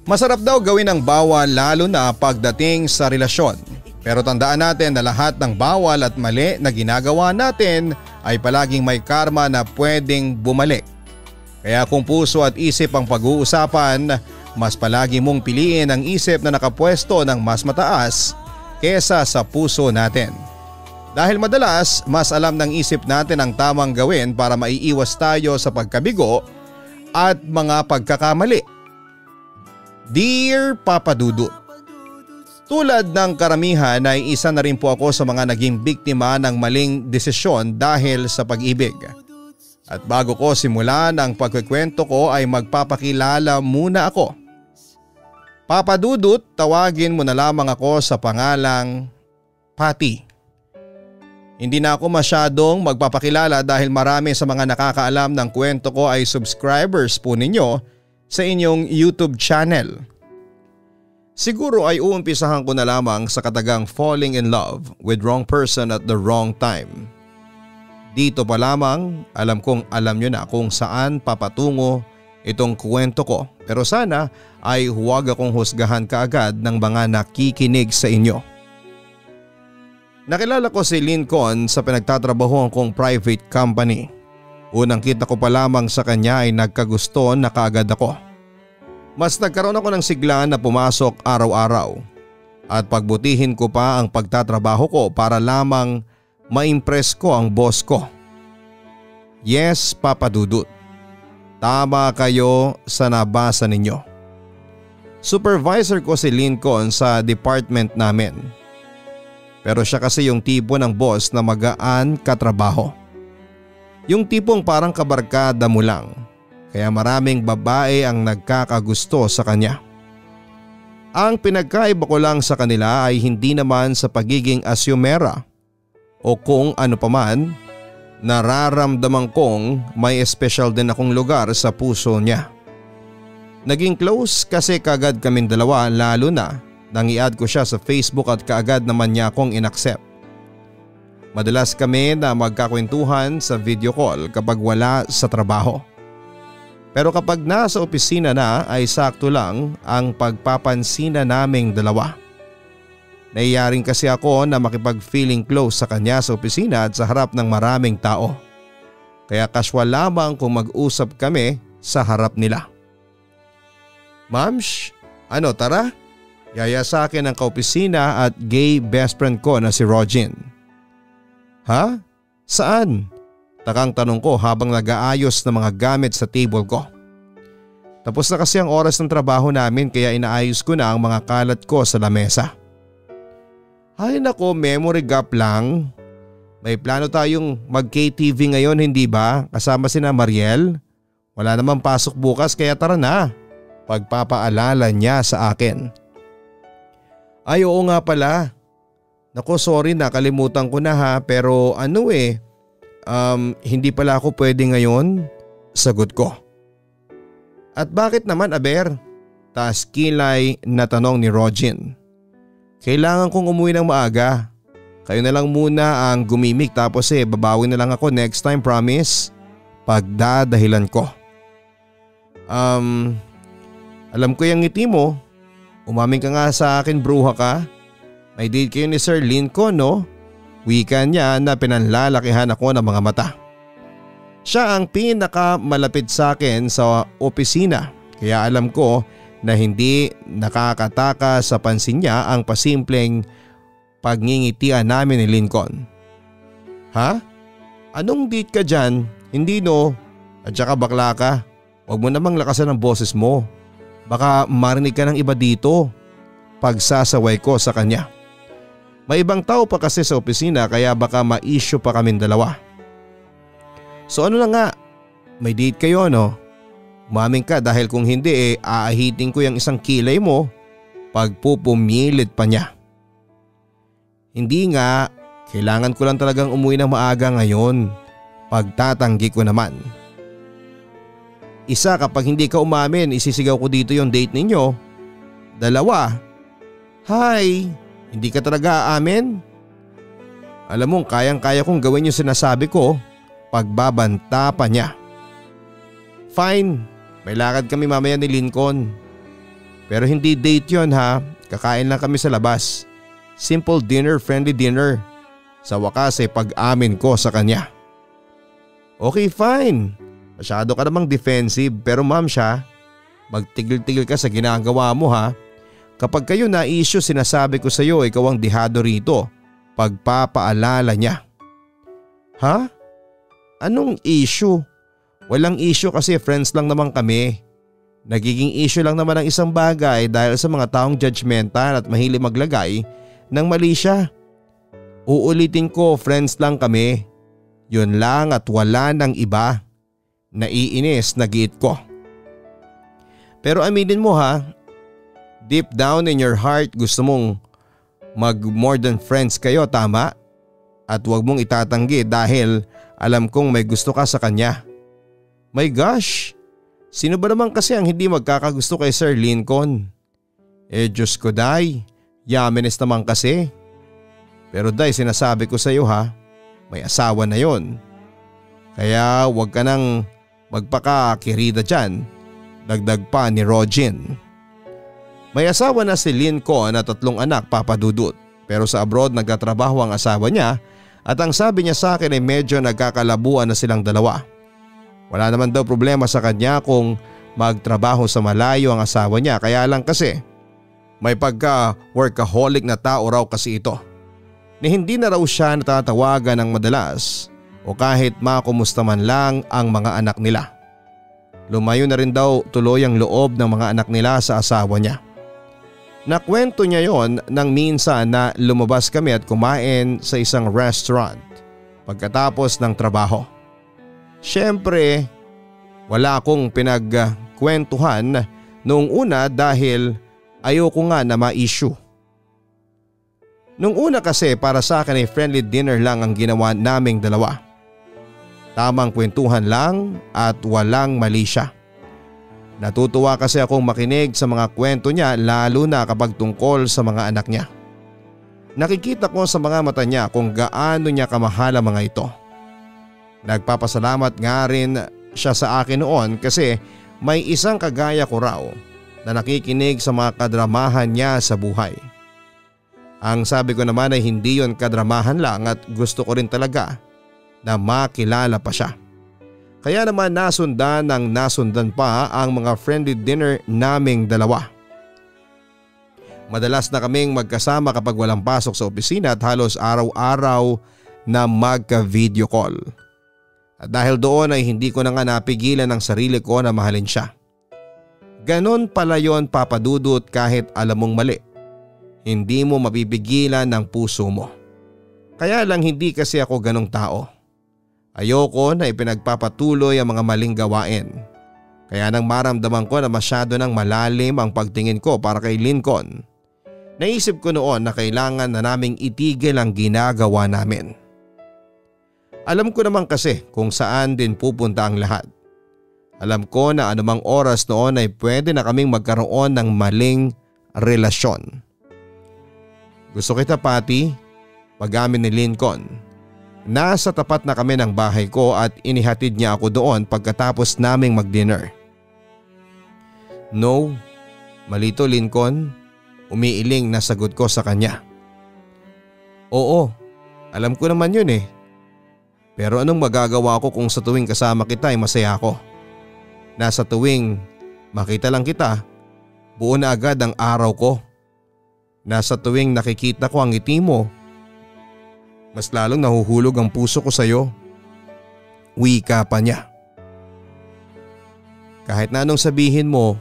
Masarap daw gawin ang bawal lalo na pagdating sa relasyon. Pero tandaan natin na lahat ng bawal at mali na ginagawa natin ay palaging may karma na pwedeng bumalik. Kaya kung puso at isip ang pag-uusapan, mas palagi mong piliin ang isip na nakapwesto ng mas mataas kesa sa puso natin. Dahil madalas, mas alam ng isip natin ang tamang gawin para maiiwas tayo sa pagkabigo at mga pagkakamali. Dear Papa Dudut, tulad ng karamihan ay isa na rin po ako sa mga naging biktima ng maling desisyon dahil sa pag-ibig. At bago ko simulan ang pagkukwento ko ay magpapakilala muna ako. Papa Dudut, tawagin mo na lamang ako sa pangalang Patty. Hindi na ako masyadong magpapakilala dahil marami sa mga nakakaalam ng kwento ko ay subscribers po ninyo sa inyong YouTube channel. Siguro ay uumpisahan ko na lamang sa katagang falling in love with wrong person at the wrong time. Dito pa lamang alam kong alam nyo na kung saan papatungo itong kwento ko, pero sana ay huwag akong husgahan kaagad ng mga nakikinig sa inyo. Nakilala ko si Lincoln sa pinagtatrabahoan kong private company. Unang kita ko pa lamang sa kanya ay nagkagusto na kaagad ako. Mas nagkaroon ako ng sigla na pumasok araw-araw at pagbutihin ko pa ang pagtatrabaho ko para lamang ma-impress ko ang boss ko. Yes, Papa Dudut. Tama kayo sa nabasa ninyo. Supervisor ko si Lincoln sa department namin. Pero siya kasi yung tipo ng boss na magaan katrabaho. Yung tipong parang kabarkada mo lang, kaya maraming babae ang nagkakagusto sa kanya. Ang pinagkaiba ko lang sa kanila ay hindi naman sa pagiging asyumera o kung ano paman, nararamdaman kong may espesyal din akong lugar sa puso niya. Naging close kasi kagad kaming dalawa, lalo na nang i-add ko siya sa Facebook at kaagad naman niya akong inaccept. Madalas kami na magkakwentuhan sa video call kapag wala sa trabaho. Pero kapag nasa opisina na ay sakto lang ang pagpapansina naming dalawa. Naiyaring kasi ako na makipag-feeling close sa kanya sa opisina at sa harap ng maraming tao. Kaya casual lamang kung mag-usap kami sa harap nila. Ma'ams, tara? Yaya sa akin ang kaopisina at gay best friend ko na si Rogin. Ha? Saan? Takang tanong ko habang nag-aayos ng mga gamit sa table ko. Tapos na kasi ang oras ng trabaho namin kaya inaayos ko na ang mga kalat ko sa lamesa. Ay nako, memory gap lang. May plano tayong mag-KTV ngayon, hindi ba? Kasama sina Mariel. Wala namang pasok bukas kaya tara na. Pagpapaalala niya sa akin. Ay oo nga pala. Nako sorry, nakalimutan ko na ha, pero hindi pala ako pwede ngayon. Sagot ko. At bakit naman aber? Taas kilay na tanong ni Rogin. Kailangan kong umuwi ng maaga. Kayo na lang muna ang gumimik tapos babawi na lang ako next time, promise. Pagdadahilan ko. Alam ko yung ngiti mo. Umamin ka nga sa akin, bruha ka. May date kayo ni Sir Lincoln, no? Wika niya na pinanlalakihan ako ng mga mata. Siya ang pinakamalapit sa akin sa opisina kaya alam ko na hindi nakakataka sa pansin niya ang pasimpleng pagngingitian namin ni Lincoln. Ha? Anong date ka dyan? Hindi no. At saka bakla ka. Huwag mo namang lakasan ang boses mo. Baka marinig ka ng iba dito. Pagsasaway ko sa kanya. May ibang tao pa kasi sa opisina kaya baka ma-issue pa kaming dalawa. So ano na nga? May date kayo no? Umamin ka dahil kung hindi aahitin ko yung isang kilay mo pagpupumilit pa niya. Hindi nga, kailangan ko lang talagang umuwi ng maaga ngayon. Pagtatanggi ko naman. Isa, kapag hindi ka umamin, isisigaw ko dito yung date ninyo. Dalawa, hi, hindi ka talaga aamin? Alam mo, kayang-kaya kong gawin yung sinasabi ko. Pagbabanta pa niya. Fine, may lakad kami mamaya ni Lincoln. Pero hindi date yon ha, kakain lang kami sa labas. Simple dinner, friendly dinner. Sa wakas ay pag-amin ko sa kanya. Okay fine, masyado ka namang defensive pero ma'am siya, magtigil-tigil ka sa ginagawa mo ha. Kapag kayo na issue sinasabi ko sa iyo ikaw ang dihado rito, pagpapaalala niya. Ha? Anong issue? Walang issue kasi friends lang naman kami. Nagiging issue lang naman ang isang bagay dahil sa mga taong judgmental at mahilig maglagay ng mali siya. Uulitin ko, friends lang kami. Yun lang at wala nang iba. Naiinis na giit ko. Pero aminin mo ha, deep down in your heart gusto mong mag more than friends kayo, tama? At huwag mong itatanggi dahil alam kong may gusto ka sa kanya. My gosh, sino ba naman kasi ang hindi magkakagusto kay Sir Lincoln? Diyos ko day, yamenes naman kasi. Pero day, sinasabi ko sa iyo ha, may asawa na yon. Kaya huwag ka nang magpakakirida dyan, dagdag pa ni Rogin. May asawa na si Lincoln at 3 anak, Papa Dudut. Pero sa abroad nagtatrabaho ang asawa niya at ang sabi niya sa akin ay medyo nagkakalabuan na silang dalawa. Wala naman daw problema sa kanya kung magtrabaho sa malayo ang asawa niya, kaya lang kasi may pagka-workaholic na tao raw kasi ito. Ni hindi na raw siya natatawagan ng madalas o kahit makumusta man lang ang mga anak nila. Lumayo na rin daw tuloy ang loob ng mga anak nila sa asawa niya. Nakwento niya yon nang minsan na lumabas kami at kumain sa isang restaurant pagkatapos ng trabaho. Siyempre, wala akong pinagkwentuhan noong una dahil ayoko nga na ma-issue. Nung una kasi para sa akin ay friendly dinner lang ang ginawa naming dalawa. Tamang kwentuhan lang at walang mali siya. Natutuwa kasi akong makinig sa mga kwento niya lalo na kapag tungkol sa mga anak niya. Nakikita ko sa mga mata niya kung gaano niya kamahal ang mga ito. Nagpapasalamat nga rin siya sa akin noon kasi may isang kagaya ko raw na nakikinig sa mga kadramahan niya sa buhay. Ang sabi ko naman ay hindi yon kadramahan lang at gusto ko rin talaga na makilala pa siya. Kaya naman nasundan ng nasundan pa ang mga friendly dinner naming dalawa. Madalas na kaming magkasama kapag walang pasok sa opisina at halos araw-araw na magka-video call. At dahil doon ay hindi ko na nga napigilan ang sarili ko na mahalin siya. Ganon pala yon, Papa Dudut, kahit alam mong mali. Hindi mo mapipigilan ng puso mo. Kaya lang hindi kasi ako ganong tao. Ayoko na ipinagpapatuloy ang mga maling gawain. Kaya nang maramdaman ko na masyado nang malalim ang pagtingin ko para kay Lincoln, naisip ko noon na kailangan na naming itigil ang ginagawa namin. Alam ko naman kasi kung saan din pupunta ang lahat. Alam ko na anumang oras noon ay pwede na kaming magkaroon ng maling relasyon. Gusto kita, Patty, pag-amin ni Lincoln. Nasa tapat na kami ng bahay ko at inihatid niya ako doon pagkatapos naming mag-dinner. No, malito Lincoln, umiiling na sagot ko sa kanya. Oo, alam ko naman yun eh. Pero anong magagawa ko kung sa tuwing kasama kita ay masaya ako? Nasa tuwing makita lang kita, buo na agad ang araw ko. Nasa tuwing nakikita ko ang ngiti mo, mas lalong nahuhulog ang puso ko sa iyo. Wika pa niya. Kahit na anong sabihin mo,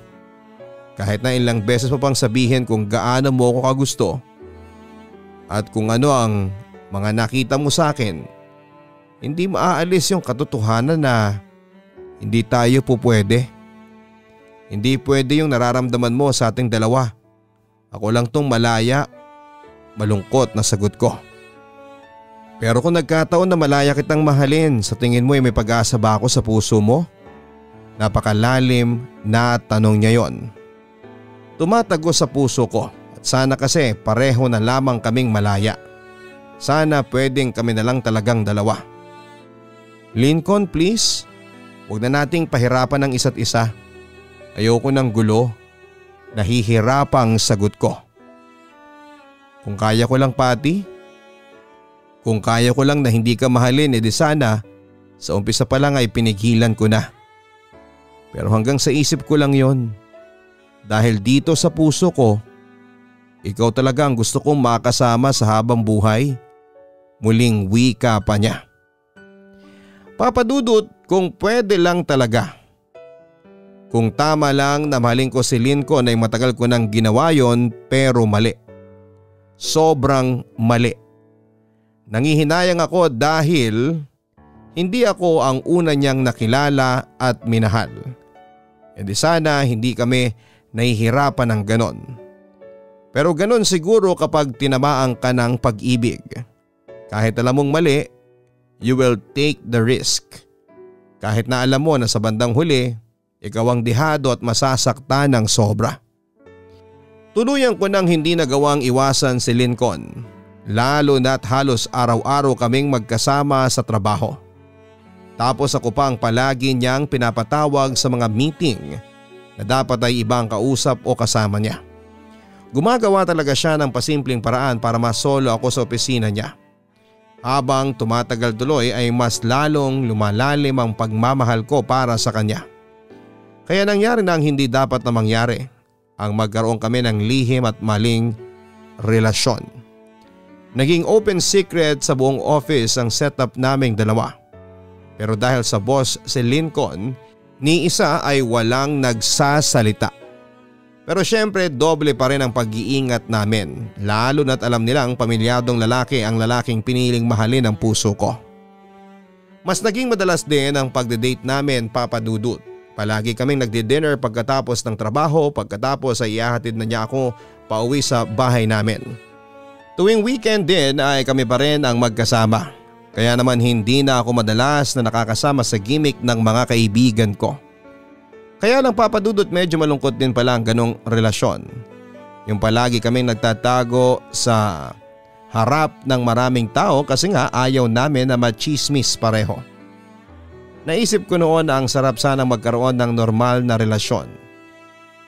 kahit na ilang beses pa pang sabihin kung gaano mo ako kagusto at kung ano ang mga nakita mo sa akin, hindi maaalis yung katotohanan na hindi tayo po pwede. Hindi pwede yung nararamdaman mo sa ating dalawa. Ako lang tong malaya, malungkot na sagot ko. Pero kung nagkataon na malaya kitang mahalin, sa tingin mo ay may pag-asa ba ako sa puso mo? Napakalalim na tanong niya yon. Tumatago sa puso ko at sana kasi pareho na lamang kaming malaya. Sana pwedeng kami na lang talagang dalawa. Lincoln, please, huwag na nating pahirapan ng isa't isa. Ayoko ng gulo. Nahihirapang sagot ko. Kung kaya ko lang, Patty. Kung kaya ko lang na hindi ka mahalin, edi sana sa umpisa pa lang ay pinigilan ko na. Pero hanggang sa isip ko lang yon. Dahil dito sa puso ko, ikaw talaga ang gusto kong makasama sa habang buhay. Muling wika pa niya. Papa Dudut, kung pwede lang talaga. Kung tama lang na mahalin ko si Lincoln ay matagal ko nang ginawa yon, pero mali. Sobrang mali. Nangihinayang ako dahil hindi ako ang una niyang nakilala at minahal. E di sana hindi kami nahihirapan ng ganon. Pero ganon siguro kapag tinamaan ka ng pag-ibig. Kahit alam mong mali, you will take the risk. Kahit na alam mo na sa bandang huli, ikaw ang dihado at masasaktan ng sobra. Tuluyan ko nang hindi nagawang iwasan si Lincoln. Lalo na't halos araw-araw kaming magkasama sa trabaho. Tapos ako pa ang palagi niyang pinapatawag sa mga meeting na dapat ay ibang kausap o kasama niya. Gumagawa talaga siya ng pasimpleng paraan para masolo ako sa opisina niya. Habang tumatagal tuloy ay mas lalong lumalalim ang pagmamahal ko para sa kanya. Kaya nangyari na ang hindi dapat na mangyari, ang magkaroon kami ng lihim at maling relasyon. Naging open secret sa buong office ang setup naming dalawa. Pero dahil sa boss si Lincoln, ni isa ay walang nagsasalita. Pero syempre doble pa rin ang pag-iingat namin, lalo na't alam nilang pamilyadong lalaki ang lalaking piniling mahalin ng puso ko. Mas naging madalas din ang pagde-date namin, Papa Dudut. Palagi kaming nagdi-dinner pagkatapos ng trabaho, pagkatapos ay ihahatid na niya ako pauwi sa bahay namin. Tuwing weekend din ay kami pa rin ang magkasama. Kaya naman hindi na ako madalas na nakakasama sa gimmick ng mga kaibigan ko. Kaya lang, Papa Dudut, medyo malungkot din pala ang ganong relasyon. Yung palagi kaming nagtatago sa harap ng maraming tao kasi nga ayaw namin na machismis pareho. Naisip ko noon na ang sarap sanang magkaroon ng normal na relasyon.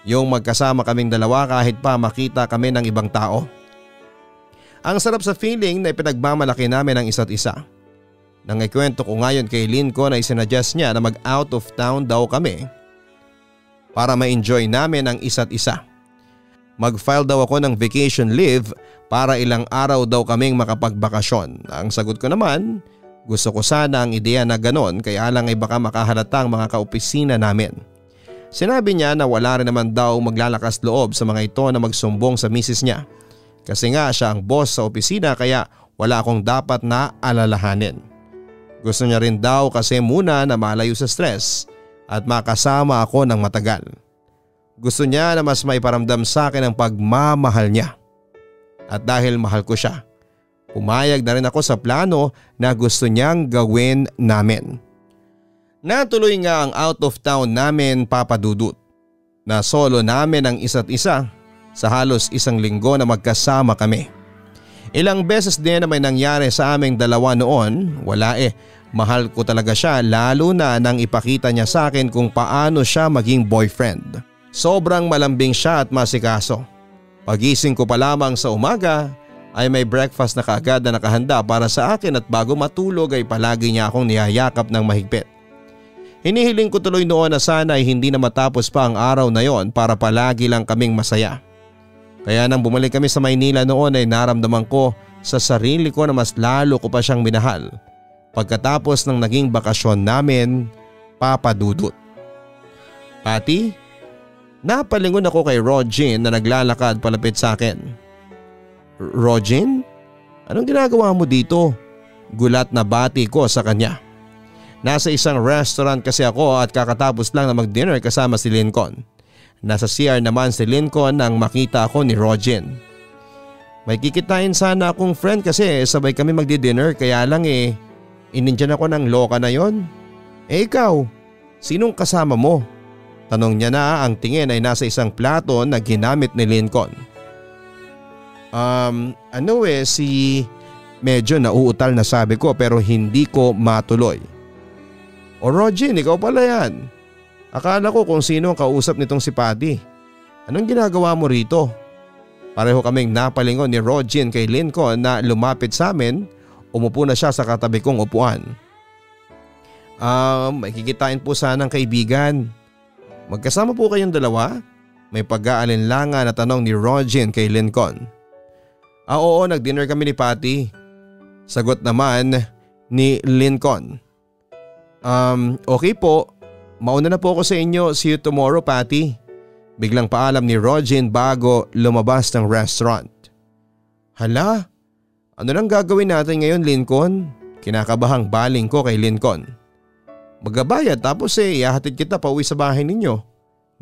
Yung magkasama kaming dalawa kahit pa makita kami ng ibang tao. Ang sarap sa feeling na ipinagmamalaki namin ang isa't isa. Nang ikwento ko ngayon kay Lincoln ay sinadjust niya na mag out of town daw kami para ma-enjoy namin ang isa't isa. Mag-file daw ako ng vacation leave para ilang araw daw kaming makapagbakasyon. Ang sagot ko naman, gusto ko sana ang ideya na ganon kaya lang ay baka makahalatang mga kaopisina namin. Sinabi niya na wala rin naman daw maglalakas loob sa mga ito na magsumbong sa misis niya. Kasi nga siya ang boss sa opisina kaya wala akong dapat na alalahanin. Gusto niya rin daw kasi muna na malayo sa stress at makasama ako ng matagal. Gusto niya na mas maiparamdam sa akin ang pagmamahal niya. At dahil mahal ko siya, pumayag na rin ako sa plano na gusto niyang gawin namin. Natuloy nga ang out of town namin, Papa Dudut. Na solo namin ang isa't isa sa halos isang linggo na magkasama kami. Ilang beses din na may nangyari sa aming dalawa noon, wala mahal ko talaga siya lalo na nang ipakita niya sa akin kung paano siya maging boyfriend. Sobrang malambing siya at masikaso. Pagising ko pa lamang sa umaga ay may breakfast na kaagad na nakahanda para sa akin at bago matulog ay palagi niya akong niyayakap ng mahigpit. Hinihiling ko tuloy noon na sana ay hindi na matapos pa ang araw na yon para palagi lang kaming masaya. Kaya nang bumalik kami sa Maynila noon ay naramdaman ko sa sarili ko na mas lalo ko pa siyang minahal. Pagkatapos ng naging bakasyon namin, Papa Dudut. Pati, napalingon ako kay Rogin na naglalakad palapit sa akin. Rogin? Anong ginagawa mo dito? Gulat na bati ko sa kanya. Nasa isang restaurant kasi ako at kakatapos lang na mag-dinner kasama si Lincoln. Nasa CR naman si Lincoln nang makita ako ni Rogin. May kikitain sana akong friend kasi sabay kami magdi-dinner kaya lang inindyan ako ng loka na yon. Ikaw, sinong kasama mo? Tanong niya na ang tingin ay nasa isang plato na ginamit ni Lincoln. Medyo nauutal na sabi ko pero hindi ko matuloy. O Rogin, ikaw pala yan. Akala ko kung sino ang kausap nitong si Patty. Anong ginagawa mo rito? Pareho kaming napalingon ni Rogin kay Lincoln na lumapit sa amin. Umupo na siya sa katabi kong upuan. May kikitain po sanang kaibigan. Magkasama po kayong dalawa? May pag-aalinlangan na tanong ni Rogin kay Lincoln. Oo, nag-dinner kami ni Patty. Sagot naman ni Lincoln. Okay po. Mauna na po ako sa inyo. See you tomorrow, Patty. Biglang paalam ni Rogin bago lumabas ng restaurant. Hala, ano nang gagawin natin ngayon, Lincoln? Kinakabahang baling ko kay Lincoln. Magbabayad tapos ihahatid kita pauwi sa bahay ninyo.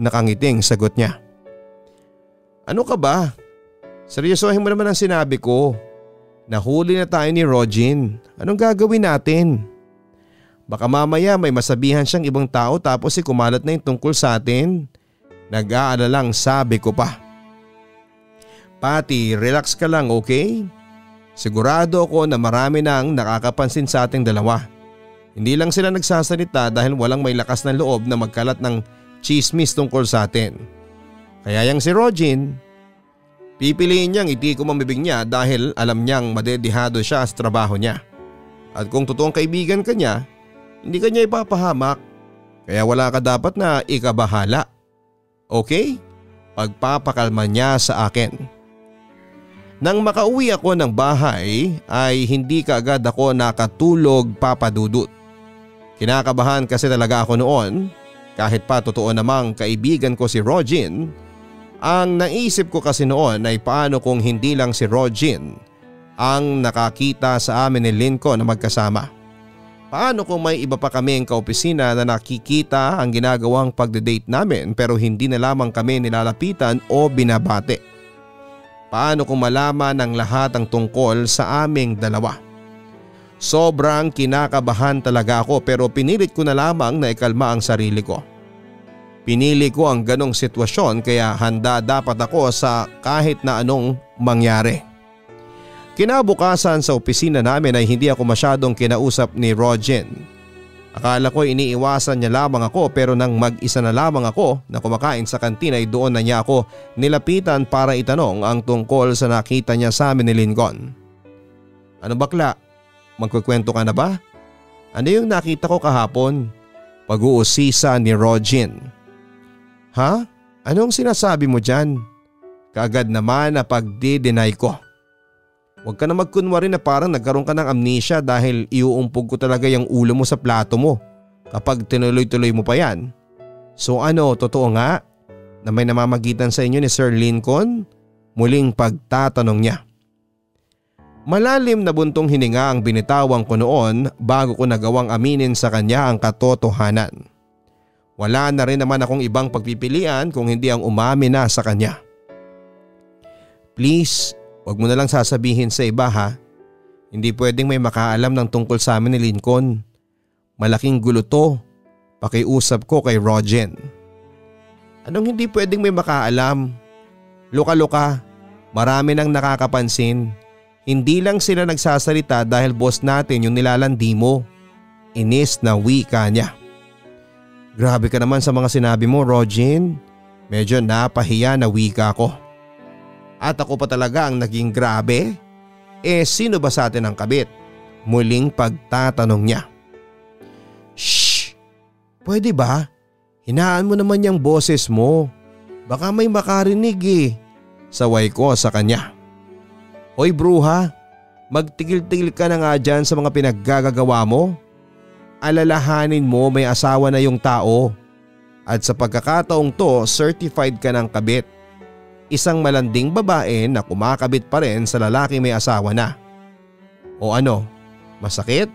Nakangiting sagot niya. Ano ka ba? Seryosohin mo naman ang sinabi ko. Nahuli na tayo ni Rogin. Anong gagawin natin? Baka mamaya may masabihan siyang ibang tao tapos kumalat na yung tungkol sa atin. Nag-aalalang sabi ko pa. Patty, relax ka lang, okay? Sigurado ako na marami nang nakakapansin sa ating dalawa. Hindi lang sila nagsasalita dahil walang may lakas ng loob na magkalat ng chismis tungkol sa atin. Kaya yang si Rogin, pipiliin niyang itikom ang bibig niya dahil alam niyang madedihado siya sa trabaho niya. At kung totoong kaibigan ka niya, hindi ka niya ipapahamak. Kaya wala ka dapat na ikabahala. Okay? Pagpapakalma niya sa akin. Nang makauwi ako ng bahay ay hindi kaagad ako nakatulog, Papa Dudut. Kinakabahan kasi talaga ako noon. Kahit pa totoo namang kaibigan ko si Rogin, ang naisip ko kasi noon ay paano kung hindi lang si Rogin ang nakakita sa amin ni Lincoln na magkasama. Paano kung may iba pa kaming kaopisina na nakikita ang ginagawang pagde-date namin pero hindi na lamang kami nilalapitan o binabate? Paano kung malaman ng lahat ang tungkol sa aming dalawa? Sobrang kinakabahan talaga ako pero pinilit ko na lamang na ikalma ang sarili ko. Pinili ko ang ganong sitwasyon kaya handa dapat ako sa kahit na anong mangyari. Kinabukasan sa opisina namin ay hindi ako masyadong kinausap ni Rogin. Akala ko iniiwasan niya lamang ako pero nang mag-isa na lamang ako na kumakain sa kantina ay doon na niya ako nilapitan para itanong ang tungkol sa nakita niya sa amin ni Lincoln. Ano bakla? Magkukwento ka na ba? Ano yung nakita ko kahapon? Pag-uusisa ni Rogin. Ha? Anong sinasabi mo dyan? Kaagad naman na pagdi-deny ko. Huwag ka na magkunwari na parang nagkaroon ka ng amnesia dahil iuumpog ko talaga yung ulo mo sa plato mo kapag tinuloy-tuloy mo pa yan. So ano, totoo nga na may namamagitan sa inyo ni Sir Lincoln? Muling pagtatanong niya. Malalim na buntong hininga ang binitawan ko noon bago ko nagawang aminin sa kanya ang katotohanan. Wala na rin naman akong ibang pagpipilian kung hindi ang umamin na sa kanya. Please, huwag mo na lang sasabihin sa iba ha. Hindi pwedeng may makaalam ng tungkol sa amin ni Lincoln. Malaking gulo to. Pakiusap ko kay Rogin. Anong hindi pwedeng may makaalam? Luka-luka. Marami nang nakakapansin. Hindi lang sila nagsasalita dahil boss natin yung nilalandi mo. Inis na wika niya. Grabe ka naman sa mga sinabi mo, Rogin. Medyo napahiya na wika ko. At ako pa talaga ang naging grabe? Sino ba sa atin ang kabit? Muling pagtatanong niya. Shh! Pwede ba? Hinaan mo naman yung boses mo. Baka may makarinig Saway ko sa kanya. Hoy bruha, magtigil-tigil ka na nga dyan sa mga pinaggagawa mo. Alalahanin mo may asawa na yung tao. At sa pagkakataong to, certified ka ng kabit. Isang malanding babae na kumakabit pa rin sa lalaki may asawa na. O ano, masakit?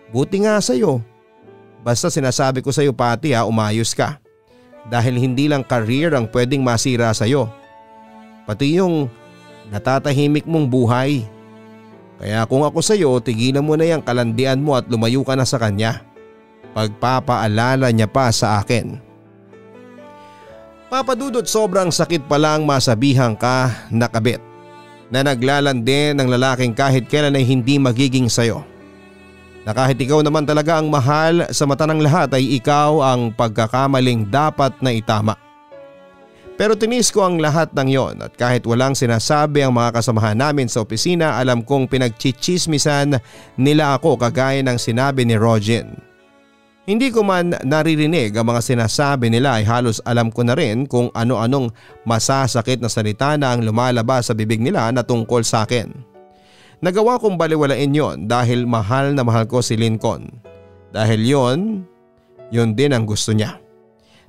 Buti nga sa'yo. Basta sinasabi ko sa'yo pati umayos ka. Dahil hindi lang career ang pwedeng masira sa'yo. Pati yung natatahimik mong buhay. Kaya kung ako sa'yo, tigilan mo na yung kalandian mo at lumayo ka na sa kanya. Pagpapaalala niya pa sa akin. Papadudot, sobrang sakit palang masabihang ka na kabit na naglalandi ng lalaking kahit kailan ay hindi magiging sayo. Na kahit ikaw naman talaga ang mahal sa mata ng lahat ay ikaw ang pagkakamaling dapat na itama. Pero tinis ko ang lahat ng yon at kahit walang sinasabi ang mga kasamahan namin sa opisina, alam kong pinagchichismisan nila ako kagaya ng sinabi ni Rogin. Hindi ko man naririnig ang mga sinasabi nila ay halos alam ko na rin kung ano-anong masasakit na salita na ang lumalabas sa bibig nila na tungkol sa akin. Nagawa kong baliwalain yon dahil mahal na mahal ko si Lincoln. Dahil yon din ang gusto niya.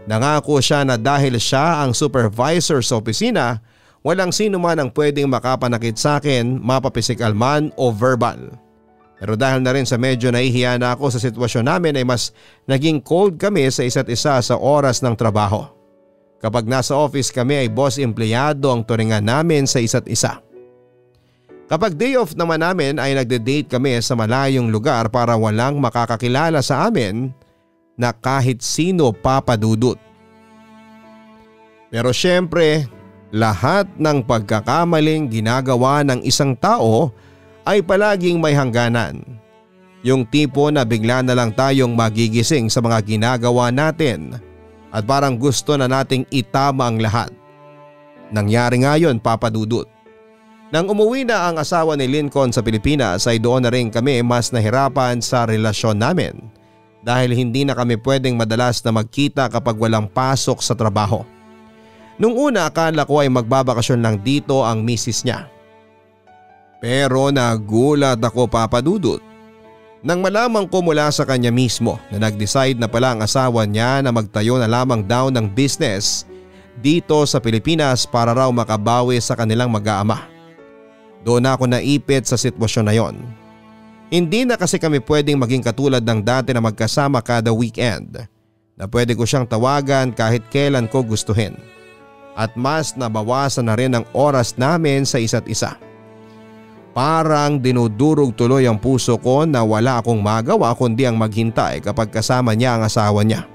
Nangako siya na dahil siya ang supervisor sa opisina, walang sino man ang pwedeng makapanakit sa akin, mapapisikal man o verbal. Pero dahil na rin sa medyo nahihiya na ako sa sitwasyon namin ay mas naging cold kami sa isa't isa sa oras ng trabaho. Kapag nasa office kami ay boss-empleyado ang turingan namin sa isa't isa. Kapag day off naman namin ay nagde-date kami sa malayong lugar para walang makakakilala sa amin na kahit sino, Papa Dudut. Pero syempre, lahat ng pagkakamaling ginagawa ng isang tao ay palaging may hangganan. Yung tipo na bigla na lang tayong magigising sa mga ginagawa natin at parang gusto na nating itama ang lahat. Nangyari nga yun, Papa Dudut. Nang umuwi na ang asawa ni Lincoln sa Pilipinas ay doon na rin kami mas nahirapan sa relasyon namin. Dahil hindi na kami pwedeng madalas na magkita kapag walang pasok sa trabaho. Nung una akala ko ay magbabakasyon lang dito ang misis niya. Pero nagulat ako, Papa Dudut, nang malaman ko mula sa kanya mismo na nag-decide na pala ang asawa niya na magtayo na lamang daw ng business dito sa Pilipinas para raw makabawi sa kanilang mag-aama. Doon ako naipit sa sitwasyon na yon. Hindi na kasi kami pwedeng maging katulad ng dati na magkasama kada weekend na pwede ko siyang tawagan kahit kailan ko gustuhin. At mas nabawasan na rin ang oras namin sa isa't isa. Parang dinudurog tuloy ang puso ko na wala akong magawa kundi ang maghintay kapag kasama niya ang asawa niya.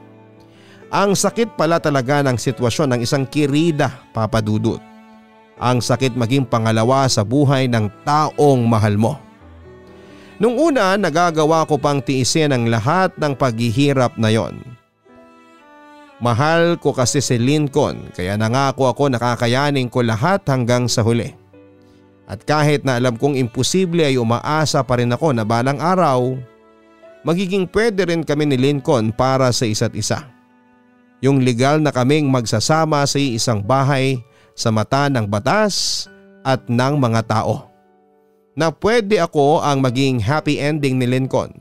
Ang sakit pala talaga ng sitwasyon ng isang kirida, Papa Dudut. Ang sakit maging pangalawa sa buhay ng taong mahal mo. Nung una, nagagawa ko pang tiisin ang lahat ng paghihirap na yon. Mahal ko kasi si Lincoln kaya nangako ako nakakayanin ko lahat hanggang sa huli. At kahit na alam kong imposible ay umaasa pa rin ako na balang araw, magiging pwede rin kami ni Lincoln para sa isa't isa. Yung legal na kaming magsasama sa isang bahay sa mata ng batas at ng mga tao. Na pwede ako ang maging happy ending ni Lincoln.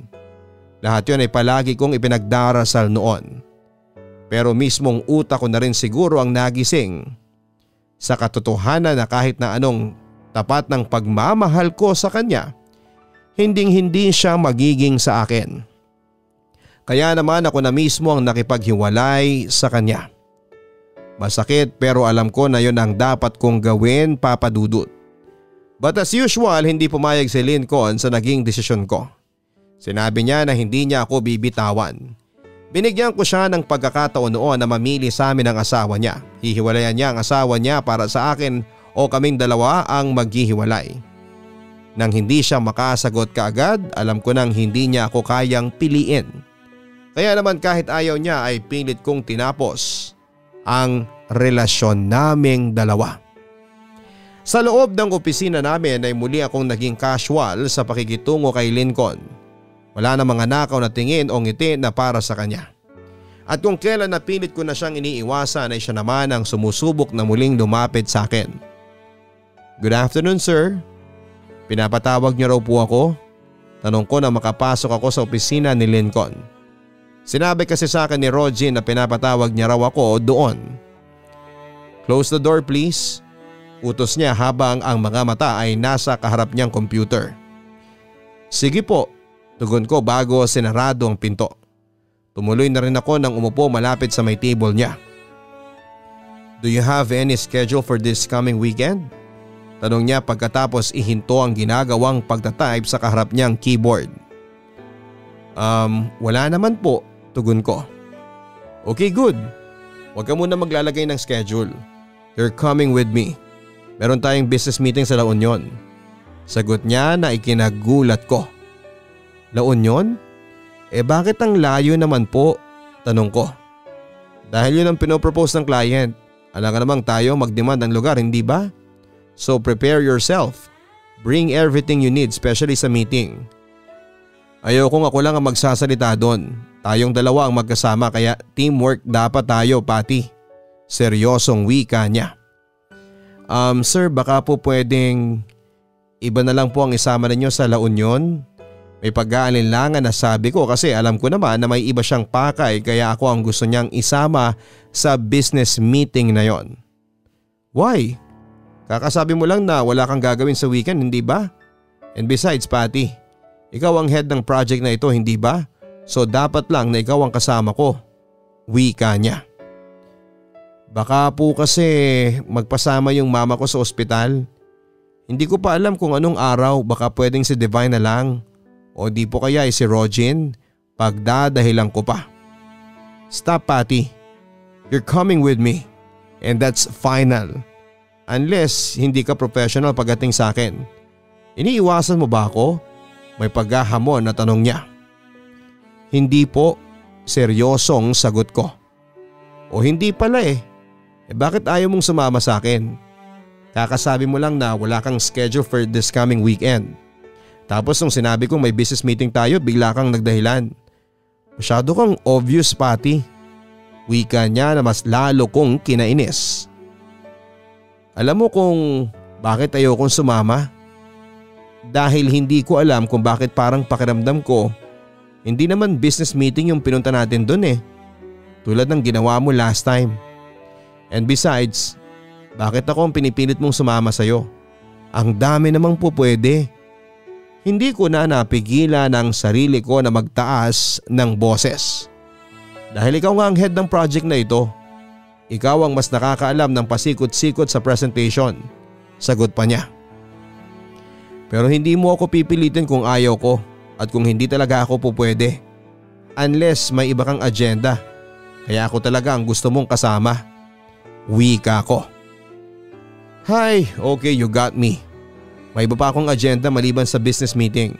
Lahat yun ay palagi kong ipinagdarasal noon. Pero mismong utak ko na rin siguro ang nagising sa katotohanan na kahit na anong tapat ng pagmamahal ko sa kanya, hinding-hindi siya magiging sa akin. Kaya naman ako na mismo ang nakipaghiwalay sa kanya. Masakit pero alam ko na yun ang dapat kong gawin, Papa Dudut. But as usual, hindi pumayag si Lincoln sa naging desisyon ko. Sinabi niya na hindi niya ako bibitawan. Binigyan ko siya ng pagkakataon noon na mamili sa amin ang asawa niya. Hihiwalayan niya ang asawa niya para sa akin o kaming dalawa ang maghihiwalay. Nang hindi siya makasagot kaagad, alam ko nang hindi niya ako kayang piliin. Kaya naman kahit ayaw niya ay pilit kong tinapos ang relasyon naming dalawa. Sa loob ng opisina namin ay muli akong naging casual sa pakikitungo kay Lincoln. Wala na mga nakaw na tingin o ngiti na para sa kanya. At kung kailan napilit ko na siyang iniiwasan ay siya naman ang sumusubok na muling lumapit sa akin. Good afternoon, sir. Pinapatawag niyo raw po ako? Tanong ko na makapasok ako sa opisina ni Lincoln. Sinabi kasi sa akin ni Rogin na pinapatawag niya raw ako doon. Close the door please. Utos niya habang ang mga mata ay nasa kaharap niyang computer. Sige po, tugon ko bago sinarado ang pinto. Tumuloy na rin ako nang umupo malapit sa may table niya. Do you have any schedule for this coming weekend? Tanong niya pagkatapos ihinto ang ginagawang pagtatype sa kaharap niyang keyboard. Wala naman po, tugon ko. Okay, good. Huwag ka muna maglalagay ng schedule. You're coming with me. Meron tayong business meeting sa La Union. Sagot niya na ikinagulat ko. La Union? Bakit ang layo naman po? Tanong ko. Dahil yun ang pinopropose ng client. Alam ka namang tayo mag-demand ng lugar, hindi ba? So prepare yourself. Bring everything you need, especially sa meeting. Ayokong ako lang ang magsasalita doon. Tayong dalawa ang magkasama kaya teamwork dapat tayo, Patty. Seryosong wika niya. Sir, baka po pwedeng iba na lang po ang isama ninyo sa La Union? May pag-aalinlangan na sabi ko kasi alam ko naman na may iba siyang pakay kaya ako ang gusto niyang isama sa business meeting na yon. Why? Kakasabi mo lang na wala kang gagawin sa weekend, hindi ba? And besides, Patty, ikaw ang head ng project na ito, hindi ba? So dapat lang na ikaw ang kasama ko. Wika niya. Baka po kasi magpasama yung mama ko sa ospital. Hindi ko pa alam kung anong araw, baka pwedeng si Divine na lang. O di po kaya si Rogin, pagdadahilan ko pa. Stop, Patty. You're coming with me. And that's final. Unless hindi ka professional pagdating sa akin. Iniiwasan mo ba ako? May paghahamon na tanong niya. Hindi po, seryosong sagot ko. O hindi pala eh. Bakit ayaw mong sumama sa akin? Kakasabi mo lang na wala kang schedule for this coming weekend. Tapos nung sinabi kong may business meeting tayo, bigla kang nagdahilan. Masyado kang obvious, Patty. Wika niya na mas lalo kong kinainis. Alam mo kung bakit ayokong sumama? Dahil hindi ko alam kung bakit parang pakiramdam ko hindi naman business meeting yung pinunta natin dun eh. Tulad ng ginawa mo last time. And besides, bakit ako ang pinipilit mong sumama sa'yo? Ang dami namang po pwede. Hindi ko na napigilan ang sarili ko na magtaas ng boses. Dahil ikaw nga ang head ng project na ito. Ikaw ang mas nakakaalam ng pasikot-sikot sa presentation. Sagot pa niya. Pero hindi mo ako pipilitin kung ayaw ko at kung hindi talaga ako po pwede. Unless may iba kang agenda. Kaya ako talaga ang gusto mong kasama. Wika ko. Hi, okay, you got me. May iba pa akong agenda maliban sa business meeting.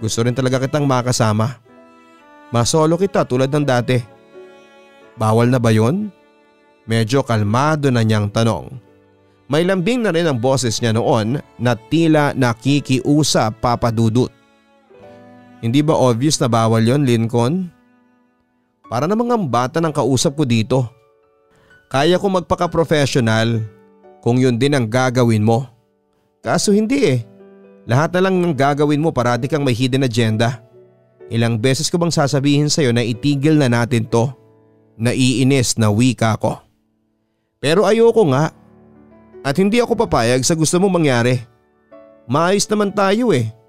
Gusto rin talaga kitang makasama. Masolo kita tulad ng dati. Bawal na ba yun? Medyo kalmado na niyang tanong. May lambing na rin ang boses niya noon na tila nakikiusap, Papa Dudut. Hindi ba obvious na bawal yon, Lincoln? Para namang ang bata ng kausap ko dito. Kaya ko magpaka-professional kung yun din ang gagawin mo. Kaso hindi eh. Lahat na lang ng gagawin mo parati kang may hidden agenda. Ilang beses ko bang sasabihin sa'yo na itigil na natin to? Naiinis na wika ko. Pero ayoko nga. At hindi ako papayag sa gusto mong mangyari. Maayos naman tayo eh.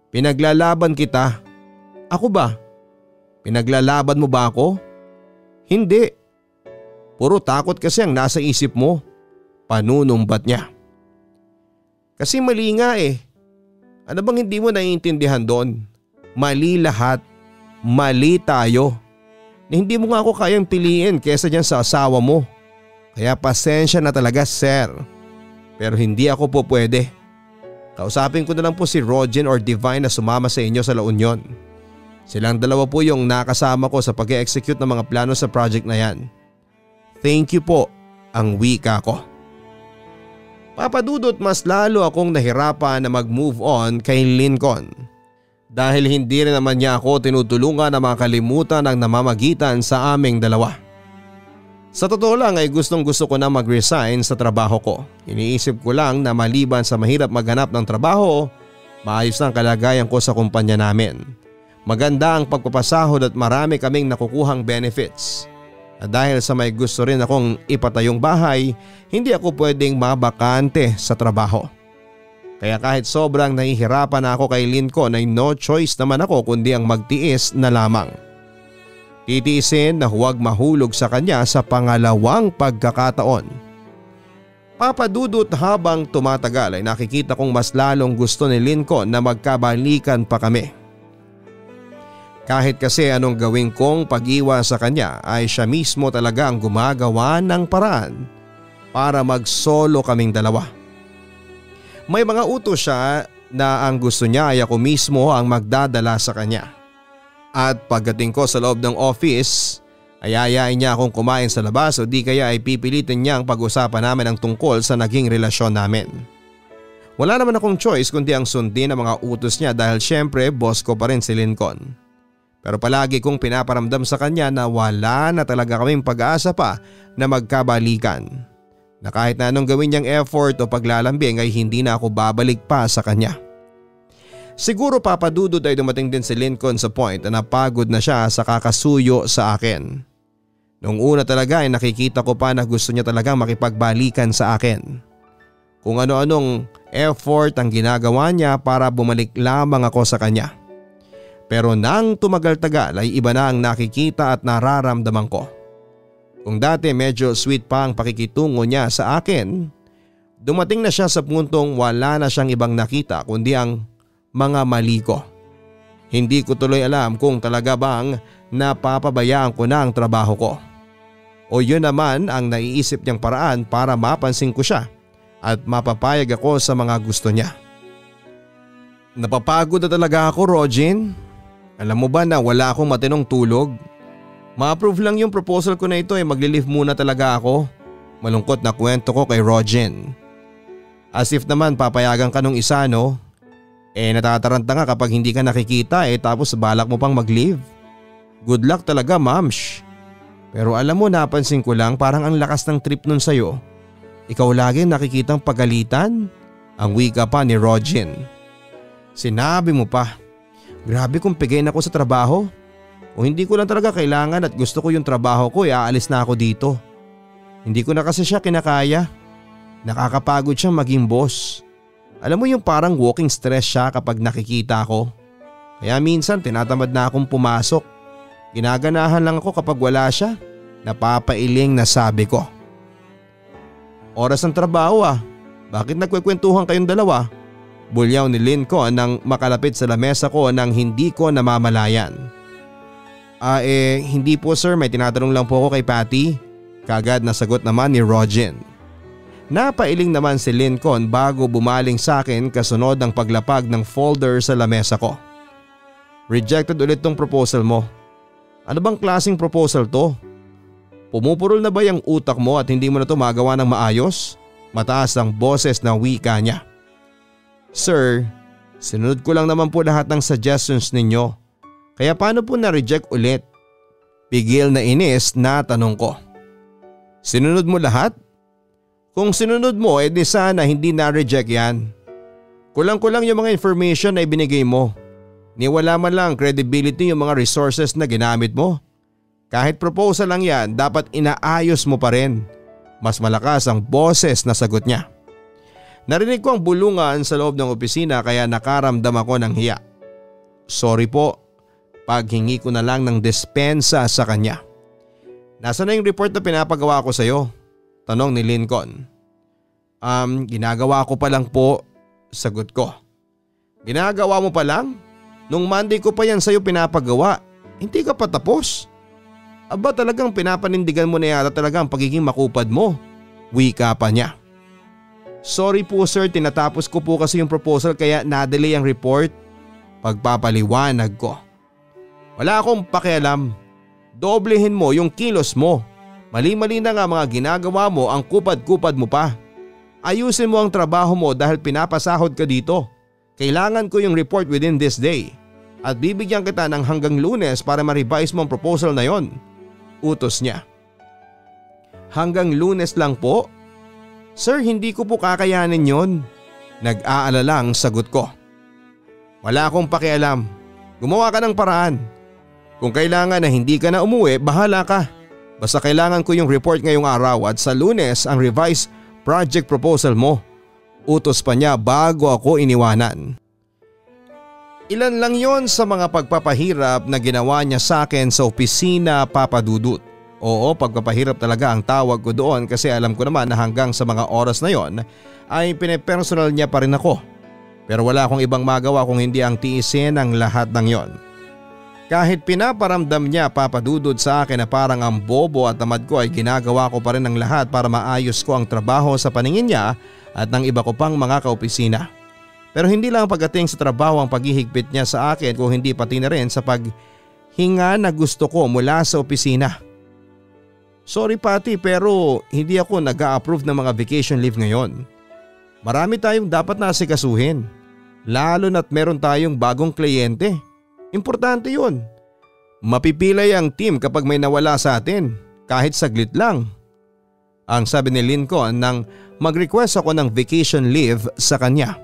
Pinaglalaban kita. Ako ba? Pinaglalaban mo ba ako? Hindi. Puro takot kasi ang nasa isip mo. Panunumbat niya. Kasi mali nga eh. Ano bang hindi mo naiintindihan doon? Mali lahat. Mali tayo. Na hindi mo nga ako kayang piliin kesa dyan sa asawa mo. Kaya pasensya na talaga, sir. Pero hindi ako po pwede. Kausapin ko na lang po si Rogin or Divine na sumama sa inyo sa La Union. Silang dalawa po yung nakasama ko sa pag-execute ng mga plano sa project na yan. Thank you po, ang wika ko. Papadudot, mas lalo akong nahirapan na mag-move on kay Lincoln. Dahil hindi rin naman niya ako tinutulungan na makalimutan ang namamagitan sa aming dalawa. Sa totoo lang ay gustong gusto ko na mag-resign sa trabaho ko. Iniisip ko lang na maliban sa mahirap maghanap ng trabaho, maayos ang kalagayan ko sa kumpanya namin. Maganda ang pagpapasahod at marami kaming nakukuhang benefits. At dahil sa may gusto rin akong ipatayong bahay, hindi ako pwedeng mabakante sa trabaho. Kaya kahit sobrang nahihirapan ako kay Lincoln ay no choice naman ako kundi ang magtiis na lamang. Titiisin na huwag mahulog sa kanya sa pangalawang pagkakataon. Papadudot, habang tumatagal ay nakikita kong mas lalong gusto ni Lincoln na magkabalikan pa kami. Kahit kasi anong gawin kong pag-iwas sa kanya ay siya mismo talaga ang gumagawa ng paraan para mag-solo kaming dalawa. May mga utos siya na ang gusto niya ay ako mismo ang magdadala sa kanya. At pagdating ko sa loob ng office ay ayain niya akong kumain sa labas o di kaya ay pipilitin niyang pag-usapan namin ang tungkol sa naging relasyon namin. Wala naman akong choice kundi ang sundin ang mga utos niya dahil syempre boss ko pa rin si Lincoln. Pero palagi kong pinaparamdam sa kanya na wala na talaga kaming pag-asa pa na magkabalikan. Na kahit na anong gawin niyang effort o paglalambing ay hindi na ako babalik pa sa kanya. Siguro Papa Dudut ay dumating din si Lincoln sa point na napagod na siya sa kakasuyo sa akin. Noong una talaga ay nakikita ko pa na gusto niya talagang makipagbalikan sa akin. Kung ano-anong effort ang ginagawa niya para bumalik lamang ako sa kanya. Pero nang tumagal-tagal ay iba na ang nakikita at nararamdaman ko. Kung dati medyo sweet pa ang pakikitungo niya sa akin, dumating na siya sa puntong wala na siyang ibang nakita kundi ang mga mali ko. Hindi ko tuloy alam kung talaga bang napapabayaan ko na ang trabaho ko. O yun naman ang naiisip niyang paraan para mapansin ko siya at mapapayag ako sa mga gusto niya. Napapagod na talaga ako, Rogin. Alam mo ba na wala akong matinong tulog? Ma-approve lang yung proposal ko na ito ay magli-leave muna talaga ako. Malungkot na kwento ko kay Rogin. As if naman papayagan ka nung isa, no? Natataranta nga kapag hindi ka nakikita tapos balak mo pang mag-leave. Good luck talaga, Mamsh. Pero alam mo, napansin ko lang parang ang lakas ng trip nun sayo. Ikaw lagi nakikitang pagalitan? Ang wika pa ni Rogin. Sinabi mo pa. Grabe kung pigain ako sa trabaho. Kung hindi ko lang talaga kailangan at gusto ko yung trabaho ko aalis na ako dito. Hindi ko na kasi siya kinakaya. Nakakapagod siyang maging boss. Alam mo yung parang walking stress siya kapag nakikita ko. Kaya minsan tinatamad na akong pumasok. Ginaganahan lang ako kapag wala siya. Napapailing na sabi ko. Oras ng trabaho Bakit nagkwekwentuhan kayong dalawa? Bulyaw ni Lincoln nang makalapit sa lamesa ko nang hindi ko namamalayan. Hindi po sir, may tinatanong lang po ako kay Patty. Kagad na sagot naman ni Rogin. Napailing naman si Lincoln bago bumaling sa akin kasunod ng paglapag ng folder sa lamesa ko. Rejected ulit tong proposal mo. Ano bang klaseng proposal to? Pumupurol na ba yung utak mo at hindi mo na to magawa ng maayos? Mataas ang boses na wika niya. Sir, sinunod ko lang naman po lahat ng suggestions ninyo. Kaya paano po na-reject ulit? Pigil na inis na tanong ko. Sinunod mo lahat? Kung sinunod mo di sana hindi na-reject yan. Kulang-kulang yung mga information na ibinigay mo. Niwala man lang credibility yung mga resources na ginamit mo. Kahit proposal lang yan, dapat inaayos mo pa rin. Mas malakas ang boses na sagot niya. Narinig ko ang bulungan sa loob ng opisina kaya nakaramdam ako ng hiya. Sorry po, paghingi ko na lang ng dispensa sa kanya. Nasaan na yung report na pinapagawa ko sa iyo? Tanong ni Lincoln. Ginagawa ko pa lang po, sagot ko. Ginagawa mo pa lang? Nung Monday ko pa yan sa'yo pinapagawa, hindi ka pa tapos. Aba talagang pinapanindigan mo na yata talaga ang pagiging makupad mo. Wika pa niya. Sorry po sir, tinatapos ko po kasi yung proposal kaya na-delay ang report. Pagpapaliwanag ko. Wala akong pakialam. Doblehin mo yung kilos mo. Mali-mali na nga mga ginagawa mo, ang kupad-kupad mo pa. Ayusin mo ang trabaho mo dahil pinapasahod ka dito. Kailangan ko yung report within this day. At bibigyan kita ng hanggang Lunes para ma-revise mo ang proposal na yon. Utos niya. Hanggang Lunes lang po? Sir, hindi ko po kakayanin yon. Nag-aalala ang sagot ko. Wala akong pakialam. Gumawa ka ng paraan. Kung kailangan na hindi ka na umuwi, bahala ka. Basta kailangan ko yung report ngayong araw at sa Lunes ang revised project proposal mo. Utos pa niya bago ako iniwanan. Ilan lang yon sa mga pagpapahirap na ginawa niya sa akin sa opisina, Papa Dudut. Oo, pagpapahirap talaga ang tawag ko doon kasi alam ko naman na hanggang sa mga oras na yon ay pinepersonal niya pa rin ako. Pero wala akong ibang magawa kung hindi ang tiisin ang lahat ng yon. Kahit pinaparamdam niya, Papa Dudut, sa akin na parang ang bobo at tamad ko ay ginagawa ko pa rin ang lahat para maayos ko ang trabaho sa paningin niya at ng iba ko pang mga kaopisina. Pero hindi lang pagdating sa trabaho ang paghihigpit niya sa akin kung hindi pati na rin sa paghinga na gusto ko mula sa opisina. Sorry Patty pero hindi ako nag-a-approve ng mga vacation leave ngayon. Marami tayong dapat na asikasuhin. Lalo na't meron tayong bagong kliyente. Importante yun. Mapipilay ang team kapag may nawala sa atin, kahit saglit lang. Ang sabi ni Lincoln nang mag-request ako ng vacation leave sa kanya.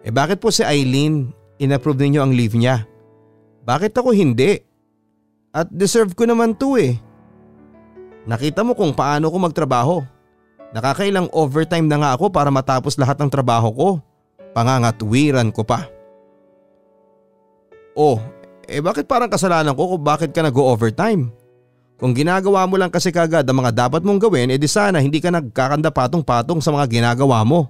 Bakit po si Eileen inapprove ninyo ang leave niya? Bakit ako hindi? At deserve ko naman to eh. Nakita mo kung paano ko magtrabaho. Nakakailang overtime na nga ako para matapos lahat ng trabaho ko. Pangangatwiran ko pa. Oh, bakit parang kasalanan ko kung bakit ka nag-overtime? Kung ginagawa mo lang kasi kagad ang mga dapat mong gawin, di sana hindi ka nagkakanda patong-patong sa mga ginagawa mo.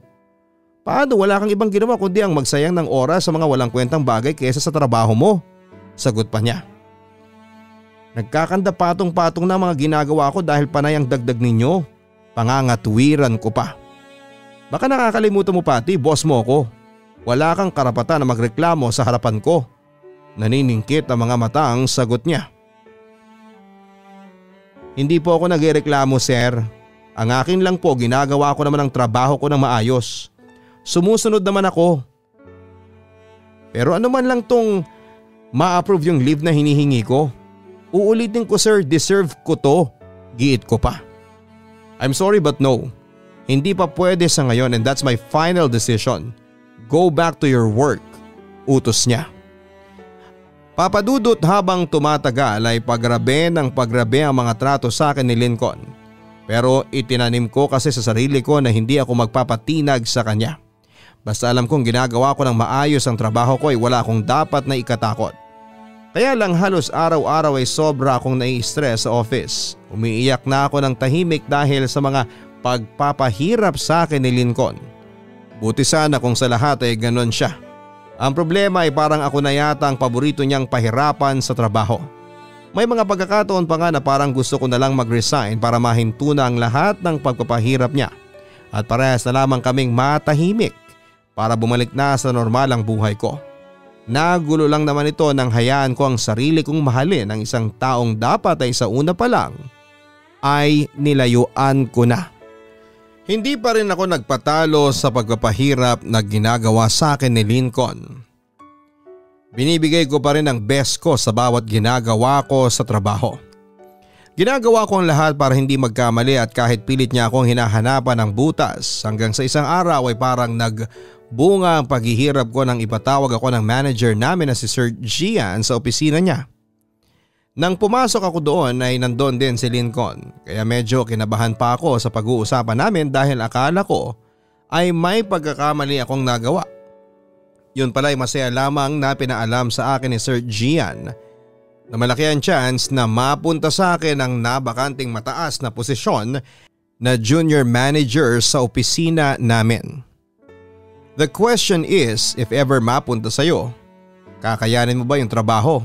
Paano wala kang ibang ginawa kundi ang magsayang ng oras sa mga walang kwentang bagay kaysa sa trabaho mo? Sagot pa niya. Nagkakanda patong-patong na mga ginagawa ko dahil panay ang dagdag ninyo. Pangangatwiran ko pa. Baka nakakalimutan mo Patty, boss mo ako. Wala kang karapatan na magreklamo sa harapan ko. Naniningkit ang mga mata ang sagot niya. Hindi po ako nagreklamo sir. Ang akin lang po ginagawa ko naman ang trabaho ko ng maayos. Sumusunod naman ako. Pero ano man lang tong ma-approve yung leave na hinihingi ko. Uulitin ko sir, deserve ko to. Giit ko pa. I'm sorry but no. Hindi pa pwede sa ngayon and that's my final decision. Go back to your work. Utos niya. Papadudot habang tumatagal ay pagrabe ng pagrabe ang mga trato sa akin ni Lincoln. Pero itinanim ko kasi sa sarili ko na hindi ako magpapatinag sa kanya. Basta alam kong ginagawa ko ng maayos ang trabaho ko ay wala akong dapat na ikatakot. Kaya lang halos araw-araw ay sobra akong nai-stress sa office. Umiiyak na ako ng tahimik dahil sa mga pagpapahirap sa akin ni Lincoln. Buti sana kung sa lahat ay ganon siya. Ang problema ay parang ako na yata ang paborito niyang pahirapan sa trabaho. May mga pagkakataon pa nga na parang gusto ko na lang mag-resign para mahinto na ang lahat ng pagpapahirap niya. At parehas na lamang kaming matahimik para bumalik na sa normal ang buhay ko. Nagulo lang naman ito nang hayaan ko ang sarili kong mahalin ng isang taong dapat ay sa una pa lang ay nilayuan ko na. Hindi pa rin ako nagpatalo sa pagpapahirap na ginagawa sa akin ni Lincoln. Binibigay ko pa rin ang best ko sa bawat ginagawa ko sa trabaho. Ginagawa ko ang lahat para hindi magkamali at kahit pilit niya akong hinahanapan ng butas hanggang sa isang araw ay parang nagbunga ang paghihirap ko nang ipatawag ako ng manager namin na si Sir Gian sa opisina niya. Nang pumasok ako doon ay nandun din si Lincoln kaya medyo kinabahan pa ako sa pag-uusapan namin dahil akala ko ay may pagkakamali akong nagawa. Yun pala ay masaya lamang na pinaalam sa akin ni Sir Gian na malaki ang chance na mapunta sa akin ang nabakanting mataas na posisyon na junior manager sa opisina namin. The question is if ever mapunta sa'yo, kakayanin mo ba yung trabaho?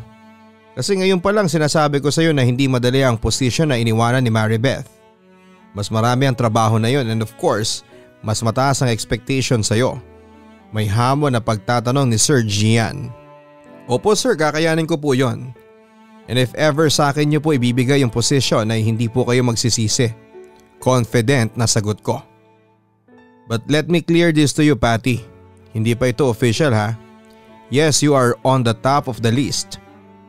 Kasi ngayon pa lang sinasabi ko sa'yo na hindi madali ang posisyon na iniwanan ni Maribeth. Mas marami ang trabaho na yun and of course, mas mataas ang expectation sa'yo. May hamon na pagtatanong ni Sir Gian. Opo sir, kakayanin ko po yun. And if ever sa akin niyo po ibibigay yung posisyon ay hindi po kayo magsisisi. Confident na sagot ko. But let me clear this to you Patty. Hindi pa ito official ha. Yes, you are on the top of the list.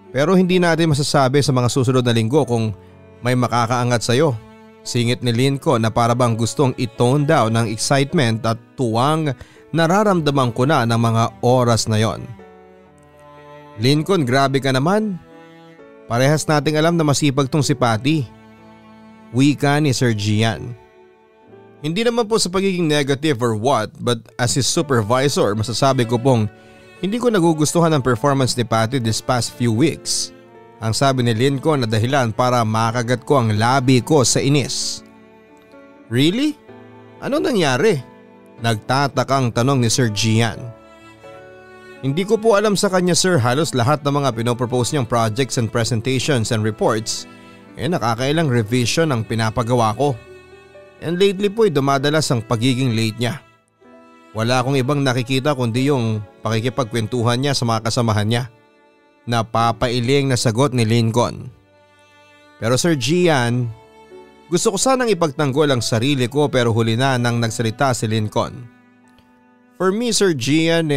Pero hindi natin masasabi sa mga susunod na linggo kung may makakaangat sa'yo. Singit ni Lincoln na para bang gustong i-tone down ng excitement at tuwang nararamdaman ko na ng mga oras na yon. Lincoln, grabe ka naman. Parehas nating alam na masipag tong si Patty. Wika ni Sir Gian. Hindi naman po sa pagiging negative or what but as his supervisor masasabi ko pong hindi ko nagugustuhan ang performance ni Patty this past few weeks. Ang sabi ni Lincoln na dahilan para makagat ko ang labi ko sa inis. Really? Ano nangyari? Nagtatakang tanong ni Sir Gian. Hindi ko po alam sa kanya sir, halos lahat ng mga pinopropose niyang projects and presentations and reports nakakailang revision ang pinapagawa ko. And lately po dumadalas ang pagiging late niya. Wala akong ibang nakikita kundi yung pakikipagkwentuhan niya sa mga kasamahan niya. Napapailing na sagot ni Lincoln. Pero Sir Gian, Gusto ko sanang ipagtanggol ang sarili ko pero huli na nang nagsalita si Lincoln. For me, Sir Gian,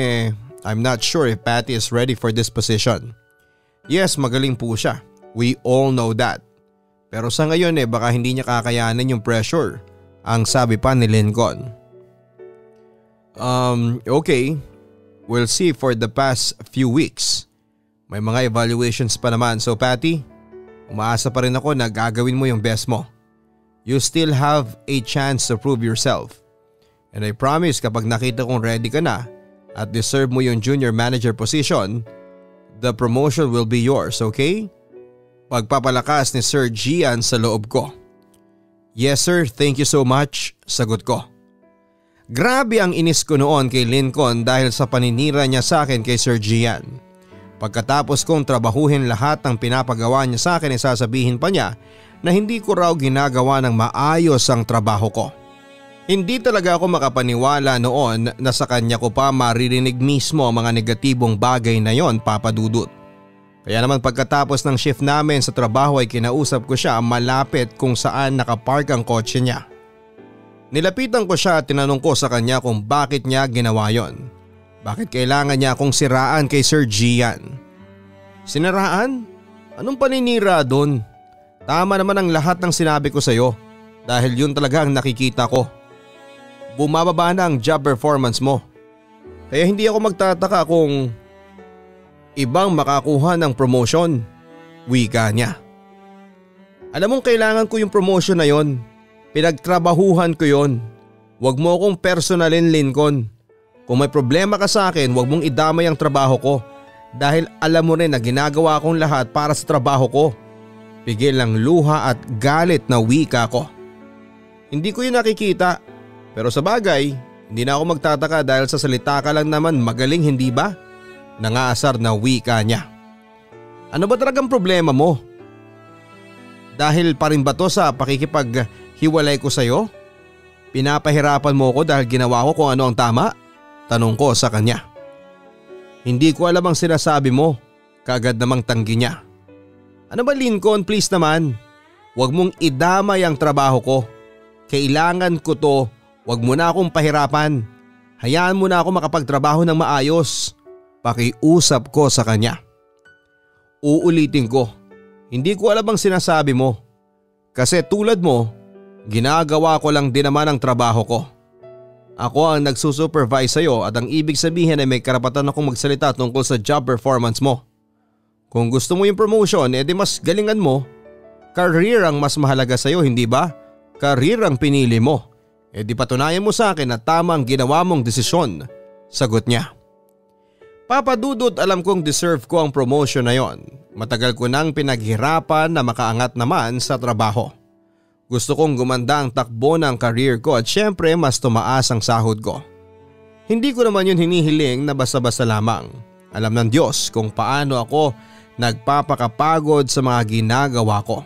I'm not sure if Patty is ready for this position. Yes, magaling po siya. We all know that. Pero sa ngayon baka hindi niya kakayanin yung pressure, ang sabi pa ni Lincoln. Okay. We'll see for the past few weeks. May mga evaluations pa naman, so Patty, umaasa pa rin ako na gagawin mo yung best mo. You still have a chance to prove yourself. And I promise kapag nakita kong ready ka na at deserve mo yung junior manager position, the promotion will be yours, okay? Pagpapalakas ni Sir Gian sa loob ko. Yes sir, thank you so much, sagot ko. Grabe ang inis ko noon kay Lincoln dahil sa paninira niya sa akin kay Sir Gian. Pagkatapos kong trabahuhin lahat ng pinapagawa niya sa akin sasabihin pa niya na hindi ko raw ginagawa ng maayos ang trabaho ko. Hindi talaga ako makapaniwala noon na sa kanya ko pa maririnig mismo ang mga negatibong bagay na yon, Papa Dudut. Kaya naman pagkatapos ng shift namin sa trabaho ay kinausap ko siya malapit kung saan nakapark ang kotse niya. Nilapitan ko siya at tinanong ko sa kanya kung bakit niya ginawa yon. Bakit kailangan niya akong siraan kay Sir Gian? Siniraan? Anong paninira doon? Tama naman ang lahat ng sinabi ko sa iyo dahil yun talaga ang nakikita ko. Bumababa na ang job performance mo. Kaya hindi ako magtataka kung ibang makakuha ng promotion. Wika niya. Alam mong kailangan ko yung promotion na yon. Pinagtrabahuhan ko yon. Huwag mo akong personalin, Lincoln. Kung may problema ka sa akin, huwag mong idamay ang trabaho ko dahil alam mo rin na ginagawa kong lahat para sa trabaho ko. Pigil ng luha at galit na wika ko. Hindi ko yun nakikita, pero sa bagay, hindi na ako magtataka dahil sa salita ka lang naman magaling, hindi ba? Nangaasar na wika niya. Ano ba talagang problema mo? Dahil pa rin ba to sa pakikipaghiwalay ko sa'yo? Pinapahirapan mo ko dahil ginawa ko kung ano ang tama? Tanong ko sa kanya. Hindi ko alam ang sinasabi mo, kaagad namang tanggi niya. Ano ba Lincoln, please naman. Huwag mong idamay ang trabaho ko. Kailangan ko to, huwag mo na akong pahirapan. Hayaan mo na ako makapagtrabaho ng maayos. Pakiusap ko sa kanya. Uulitin ko, hindi ko alam ang sinasabi mo. Kasi tulad mo, ginagawa ko lang din naman ang trabaho ko. Ako ang nagsusupervise sa'yo at ang ibig sabihin ay may karapatan akong magsalita tungkol sa job performance mo. Kung gusto mo yung promotion, edi mas galingan mo. Career ang mas mahalaga sa'yo, hindi ba? Career ang pinili mo. Edi patunayan mo sa akin na tama ang ginawa mong desisyon, sagot niya. Papa Dudut, alam kong deserve ko ang promotion na yon. Matagal ko nang pinaghirapan na makaangat naman sa trabaho. Gusto kong gumanda ang takbo ng career ko at syempre mas tumaas ang sahod ko. Hindi ko naman yun hinihiling na basta-basta lamang. Alam ng Diyos kung paano ako nagpapakapagod sa mga ginagawa ko.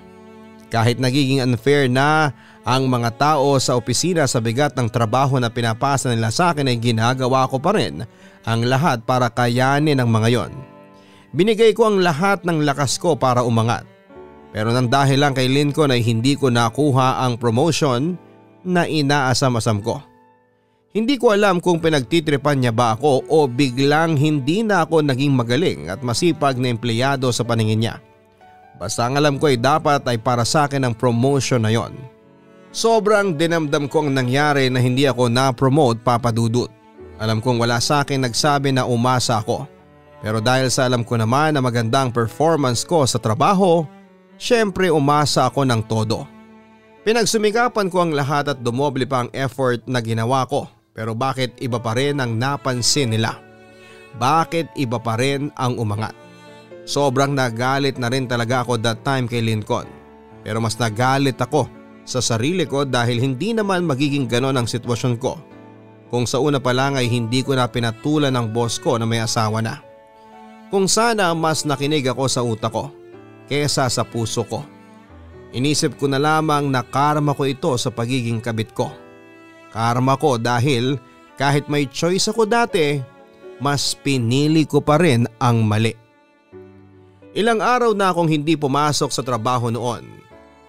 Kahit nagiging unfair na ang mga tao sa opisina sa bigat ng trabaho na pinapasa nila sa akin ay ginagawa ko pa rin ang lahat para kayanin ang mga yon. Binigay ko ang lahat ng lakas ko para umangat. Pero nang dahil lang kay Lincoln ay hindi ko nakuha ang promotion na inaasam-asam ko. Hindi ko alam kung pinagtitripan niya ba ako o biglang hindi na ako naging magaling at masipag na empleyado sa paningin niya. Basta ang alam ko ay dapat ay para sa akin ang promotion na yon. Sobrang dinamdam ko ang nangyari na hindi ako na-promote, Papa Dudut. Alam kong wala sa akin nagsabi na umasa ako. Pero dahil sa alam ko naman na magandang performance ko sa trabaho, syempre umasa ako ng todo. Pinagsumikapan ko ang lahat at dumoble pa ang effort na ginawa ko. Pero bakit iba pa rin ang napansin nila? Bakit iba pa rin ang umangat? Sobrang nagalit na rin talaga ako that time kay Lincoln. Pero mas nagalit ako sa sarili ko dahil hindi naman magiging ganon ang sitwasyon ko. Kung sa una pa lang ay hindi ko na pinatulan ng boss ko na may asawa na. Kung sana mas nakinig ako sa utak ko kesa sa puso ko. Inisip ko na lamang na karma ko ito sa pagiging kabit ko. Karma ko dahil kahit may choice ako dati, mas pinili ko pa rin ang mali. Ilang araw na akong hindi pumasok sa trabaho noon.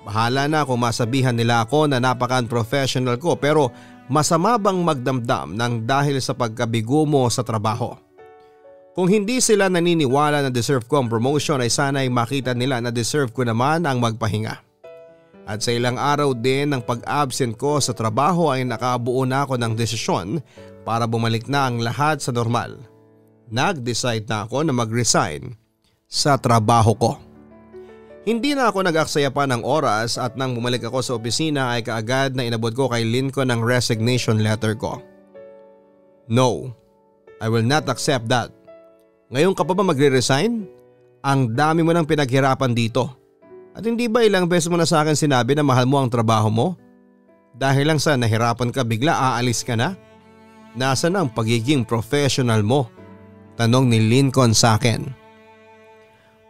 Bahala na kung masabihan nila ako na napaka-unprofessional ko, pero masama bang magdamdam ng dahil sa pagkabigo mo sa trabaho? Kung hindi sila naniniwala na deserve ko ang promotion ay sana'y makita nila na deserve ko naman ang magpahinga. At sa ilang araw din ng pag-absent ko sa trabaho ay nakabuo na ako ng desisyon para bumalik na ang lahat sa normal. Nag-decide na ako na mag-resign sa trabaho ko. Hindi na ako nag-aksaya pa ng oras at nang bumalik ako sa opisina ay kaagad na inabot ko kay Lincoln ang resignation letter ko. No, I will not accept that. Ngayon ka pa ba magre-resign? Ang dami mo nang pinaghirapan dito. At hindi ba ilang beses mo na sa akin sinabi na mahal mo ang trabaho mo? Dahil lang sa nahirapan ka bigla aalis ka na? Nasaan ang pagiging professional mo? Tanong ni Lincoln sa akin.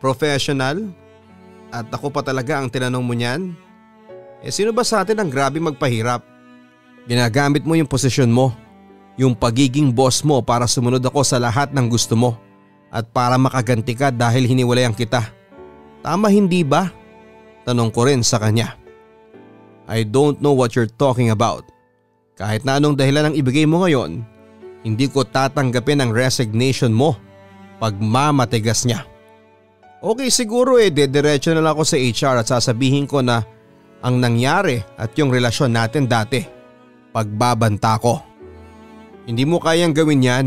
Professional? At ako pa talaga ang tinanong mo niyan? Sino ba sa atin ang grabe magpahirap? Ginagamit mo yung posisyon mo, yung pagiging boss mo para sumunod ako sa lahat ng gusto mo at para makaganti ka dahil hiniwalayan kita. Tama hindi ba? Tanong ko rin sa kanya. I don't know what you're talking about. Kahit na anong dahilan ang ibigay mo ngayon, hindi ko tatanggapin ang resignation mo. Pagmamatigas niya. Okay siguro dediretso na lang ako sa HR at sasabihin ko na ang nangyari at yung relasyon natin dati. Pagbabanta ko. Hindi mo kayang gawin yan.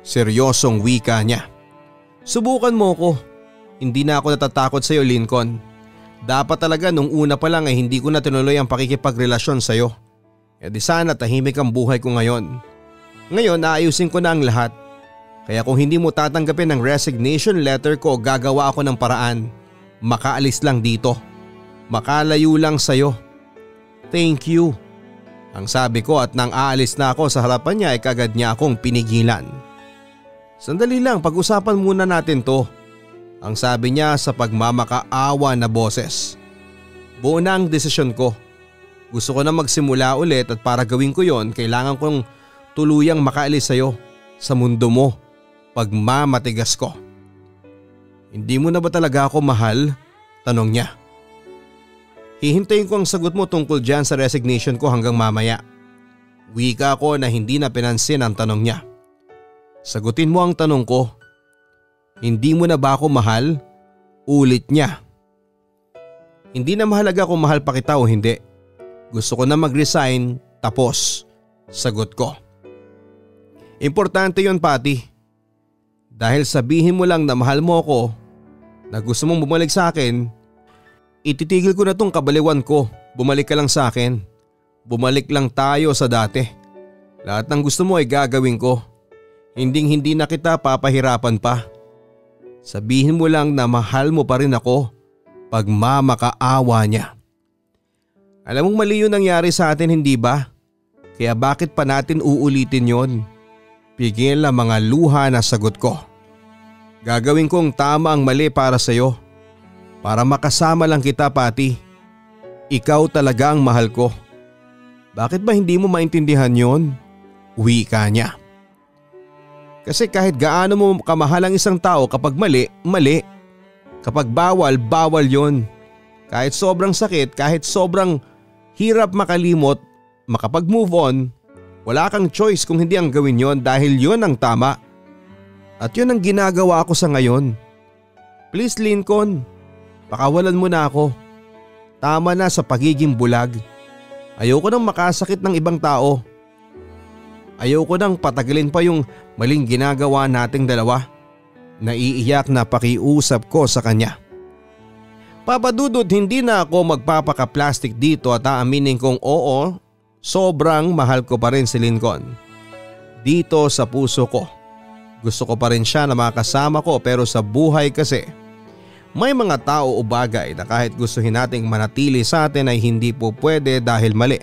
Seryosong wika niya. Subukan mo ko. Hindi na ako natatakot sa iyo, Lincoln. Dapat talaga nung una pa lang ay hindi ko na tinuloy ang pakikipagrelasyon sa iyo. Di sana tahimik ang buhay ko ngayon. Ngayon aayusin ko na ang lahat. Kaya kung hindi mo tatanggapin ang resignation letter ko, gagawa ako ng paraan. Makaalis lang dito. Makalayo lang sa'yo. Thank you. Ang sabi ko at nang aalis na ako sa harapan niya ay kagad niya akong pinigilan. Sandali lang, pag-usapan muna natin to. Ang sabi niya sa pagmamakaawa na boses. Buo na ang desisyon ko. Gusto ko na magsimula ulit at para gawin ko yon, kailangan kong tuluyang makaalis sa'yo, sa mundo mo. Pagmamatigas ko. Hindi mo na ba talaga ako mahal? Tanong niya. Hihintayin ko ang sagot mo tungkol dyan sa resignation ko hanggang mamaya. Wika ko na hindi na pinansin ang tanong niya. Sagutin mo ang tanong ko. Hindi mo na ba ako mahal? Ulit niya. Hindi na mahalaga kung mahal pa kita o hindi. Gusto ko na mag-resign, tapos. Sagot ko. Importante yon, Patty. Dahil sabihin mo lang na mahal mo ako, na gusto mong bumalik sa akin, ititigil ko na tong kabaliwan ko. Bumalik ka lang sa akin. Bumalik lang tayo sa dati. Lahat ng gusto mo ay gagawin ko. Hindi na kita papahirapan pa. Sabihin mo lang na mahal mo pa rin ako. Pagmamakaawa niya. Alam mong mali yung nangyari sa atin, hindi ba? Kaya bakit pa natin uulitin yon? Pigil ang mga luha na sagot ko. Gagawin kong tama ang mali para sa'yo. Para makasama lang kita, Patty. Ikaw talaga ang mahal ko. Bakit ba hindi mo maintindihan yon? Wika niya. Kasi kahit gaano mo kamahal ang isang tao, kapag mali, mali. Kapag bawal, bawal yon. Kahit sobrang sakit, kahit sobrang hirap makalimot, makapag-move on, wala kang choice kung hindi ang gawin yon dahil yon ang tama. At yun ang ginagawa ko sa ngayon. Please, Lincoln, pakawalan mo na ako. Tama na sa pagiging bulag. Ayoko nang makasakit ng ibang tao. Ayoko nang patagalin pa yung maling ginagawa nating dalawa. Naiiyak na pakiusap ko sa kanya. Papa Dudut, hindi na ako magpapaka-plastic dito at aaminin kong oo, sobrang mahal ko pa rin si Lincoln. Dito sa puso ko. Gusto ko pa rin siya na makasama ko, pero sa buhay kasi may mga tao o bagay na kahit gustuhin nating manatili sa atin ay hindi po pwede dahil mali.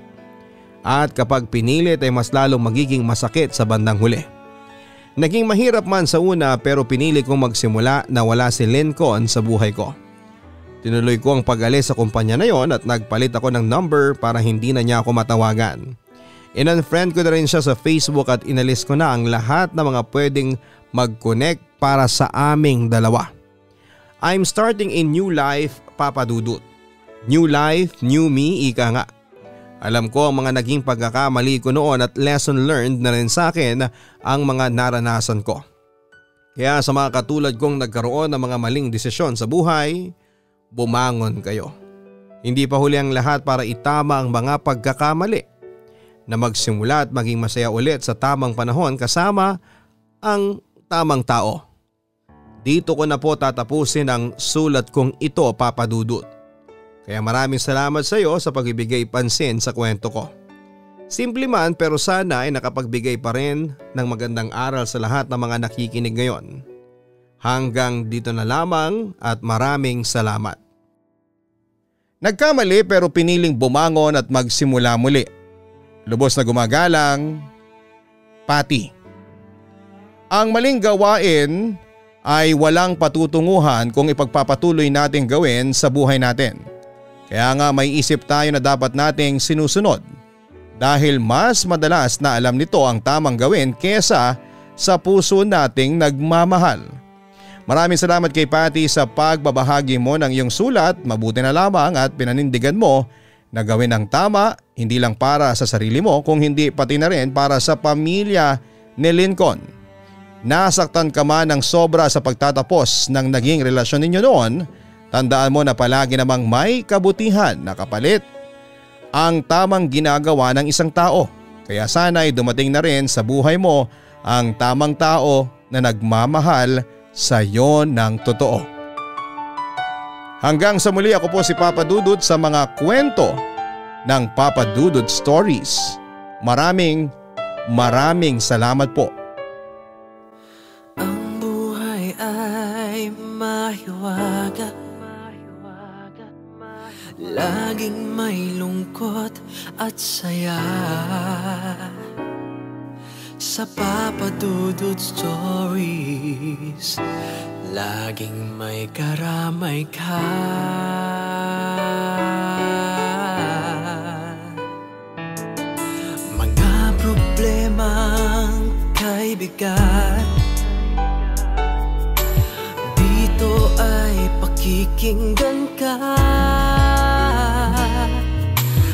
At kapag pinilit ay mas lalong magiging masakit sa bandang huli. Naging mahirap man sa una pero pinili kong magsimula na wala si Lincoln sa buhay ko. Tinuloy ko ang pag-alis sa kumpanya na yon at nagpalit ako ng number para hindi na niya ako matawagan. In-unfriend ko na rin siya sa Facebook at inalis ko na ang lahat ng mga pwedeng mag-connect para sa aming dalawa. I'm starting a new life, Papa Dudut. New life, new me, ika nga. Alam ko ang mga naging pagkakamali ko noon at lesson learned na rin sa akin ang mga naranasan ko. Kaya sa mga katulad kong nagkaroon ng mga maling desisyon sa buhay, bumangon kayo. Hindi pa huli ang lahat para itama ang mga pagkakamali. Na magsimula at maging masaya ulit sa tamang panahon kasama ang tamang tao. Dito ko na po tatapusin ang sulat kong ito, Papa Dudut. Kaya maraming salamat sa iyo sa pagbibigay pansin sa kwento ko. Simple man pero sana ay nakapagbigay pa rin ng magandang aral sa lahat ng mga nakikinig ngayon. Hanggang dito na lamang at maraming salamat. Nagkamali pero piniling bumangon at magsimula muli. Lubos na gumagalang, Patty. Ang maling gawain ay walang patutunguhan kung ipagpapatuloy nating gawin sa buhay natin. Kaya nga may isip tayo na dapat nating sinusunod dahil mas madalas na alam nito ang tamang gawin kesa sa puso nating nagmamahal. Maraming salamat kay Patty sa pagbabahagi mo ng iyong sulat. Mabuti na lamang at pinanindigan mo na gawin ang tama hindi lang para sa sarili mo kung hindi pati na rin para sa pamilya ni Lincoln. Nasaktan ka man ng sobra sa pagtatapos ng naging relasyon ninyo noon, tandaan mo na palagi namang may kabutihan na kapalit ang tamang ginagawa ng isang tao. Kaya sana'y dumating na rin sa buhay mo ang tamang tao na nagmamahal sa iyo ng totoo. Hanggang sa muli, ako po si Papa Dudut sa mga kwento ng Papa Dudut Stories. Maraming salamat po. Ang buhay ay mahiwaga, laging may lungkot at saya. Sa Papa Dudut Stories, laging may karamay ka. Mga problemang kay bigat, dito ay pakikinggan ka.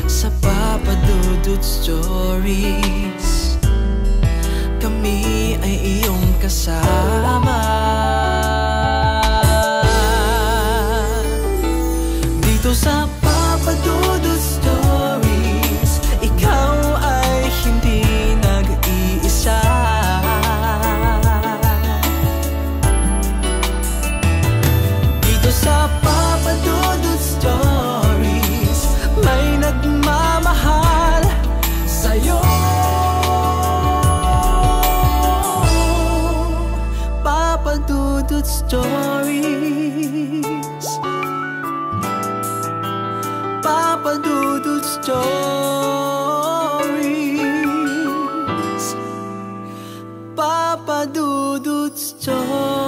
Sa Papa Dudut Stories, kami ay iyong kasama. Dito sa Papa Dudut Stories, ikaw ay hindi nag-iisa. Dito sa Papa Dudut Stories, may nagmamahal sa'yo. Papa Dudut Stories, Papa Dudut Stories, Papa Dudut Stories.